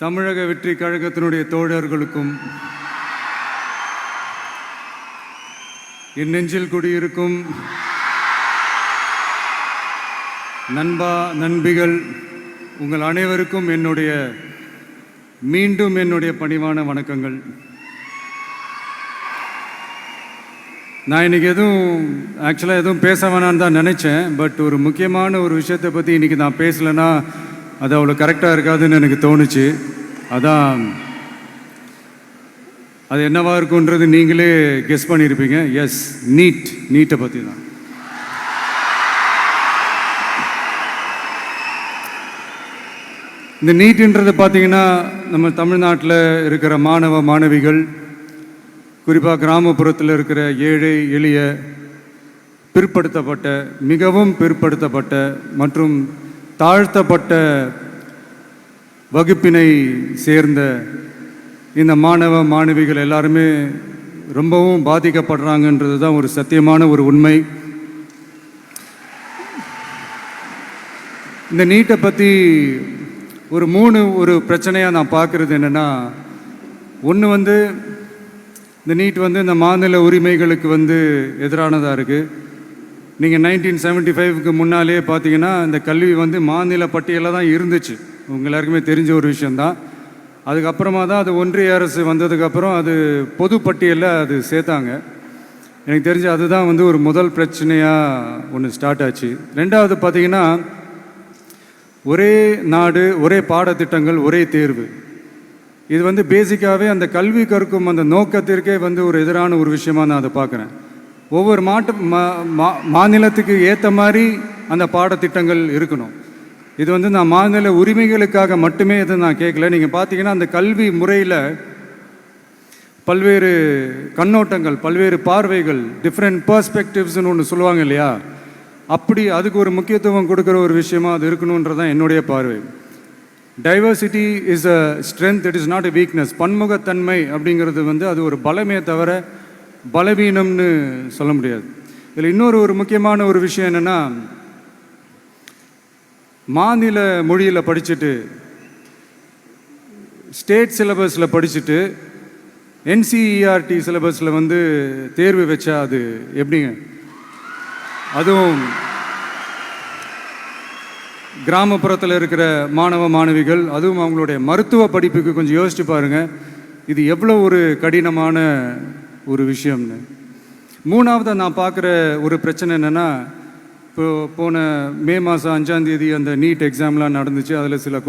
தமிழக வெற்றி கழகத்தினுடைய தோழர்களுக்கும் என் நெஞ்சில் குடியிருக்கும் நண்பா நண்பிகள் உங்கள் அனைவருக்கும் மீண்டும் என்னுடைய பணிவான வணக்கங்கள். நான் இன்றைக்கி ஆக்சுவலாக எதுவும் பேச வேணான்னு தான் நினச்சேன். பட் ஒரு முக்கியமான ஒரு விஷயத்தை பற்றி இன்றைக்கி நான் பேசலைன்னா அது அவ்வளோ கரெக்டாக இருக்காதுன்னு எனக்கு தோணுச்சு. அதான் அது என்னவா இருக்குன்றது நீங்களே கெஸ் பண்ணியிருப்பீங்க. எஸ், நீட்டை பற்றி தான். இந்த நீட்டுன்றது பார்த்தீங்கன்னா நம்ம தமிழ்நாட்டில் இருக்கிற மாணவ மாணவிகள், குறிப்பாக கிராமப்புறத்தில் இருக்கிற ஏழை எளிய பிற்படுத்தப்பட்ட, மிகவும் பிற்படுத்தப்பட்ட மற்றும் தாழ்த்தப்பட்ட வகுப்பினை சேர்ந்த இந்த மாணவ மாணவிகள் எல்லாருமே ரொம்பவும் பாதிக்கப்படுறாங்கன்றது தான் ஒரு சத்தியமான ஒரு உண்மை. இந்த நீட்டை பற்றி ஒரு பிரச்சனையாக நான் பார்க்குறது என்னென்னா, ஒன்று இந்த நீட் இந்த மாநில உரிமைகளுக்கு எதிரானதாக இருக்குது. நீங்கள் 1975க்கு முன்னாலே பார்த்தீங்கன்னா இந்த கல்வி மாநில பட்டியலில் தான் இருந்துச்சு. உங்கள் எல்லாருக்குமே தெரிஞ்ச ஒரு விஷயந்தான். அதுக்கப்புறமா தான் அது ஒன்றிய அரசு வந்ததுக்கப்புறம் அது பொது பட்டியலில் அது சேர்த்தாங்க. எனக்கு தெரிஞ்சு அதுதான் ஒரு முதல் பிரச்சனையாக ஒன்று ஸ்டார்ட் ஆச்சு. ரெண்டாவது பார்த்தீங்கன்னா, ஒரே நாடு, ஒரே பாடத்திட்டங்கள், ஒரே தேர்வு. இது பேசிக்காகவே அந்த கல்வி கற்கும் அந்த நோக்கத்திற்கே ஒரு எதிரான ஒரு விஷயமாக நான் அதை பார்க்குறேன். ஒவ்வொரு மாநிலத்துக்கு ஏற்ற மாதிரி அந்த பாடத்திட்டங்கள் இருக்கணும். இது நான் மாநில உரிமைகளுக்காக மட்டுமே இதை நான் கேட்கல. நீங்கள் பார்த்தீங்கன்னா அந்த கல்வி முறையில் பல்வேறு கண்ணோட்டங்கள், பல்வேறு பார்வைகள், டிஃப்ரெண்ட் பர்ஸ்பெக்டிவ்ஸ்னு ஒன்று சொல்லுவாங்க இல்லையா, அப்படி அதுக்கு ஒரு முக்கியத்துவம் கொடுக்குற ஒரு விஷயமா அது இருக்கணுன்றதான் என்னுடைய பார்வை. Diversity is a strength, it is not a weakness. பன்முகத்தன்மை அப்படிங்கிறது அது ஒரு பலமே தவிர பலவீனம்னு சொல்ல முடியாது. இதில் இன்னொரு முக்கியமான ஒரு விஷயம் என்னென்னா, மாநில மொழியில் படிச்சுட்டு, ஸ்டேட் சிலபஸில் படிச்சுட்டு, என்சிஇஆர்டி சிலபஸில் தேர்வு வச்சா அது எப்படிங்க? அதுவும் கிராமப்புறத்தில் இருக்கிற மாணவ மாணவிகள், அதுவும் அவங்களுடைய மருத்துவ படிப்புக்கு கொஞ்சம் யோசிச்சு பாருங்கள், இது எவ்வளோ ஒரு கடினமான ஒரு விஷயம்னு. மூணாவது நான் பார்க்குற ஒரு பிரச்சனை என்னென்னா, போன மே மாதம் 5ஆம் தேதி அந்த நீட் எக்ஸாம்லாம் நடந்துச்சு. அதில் சில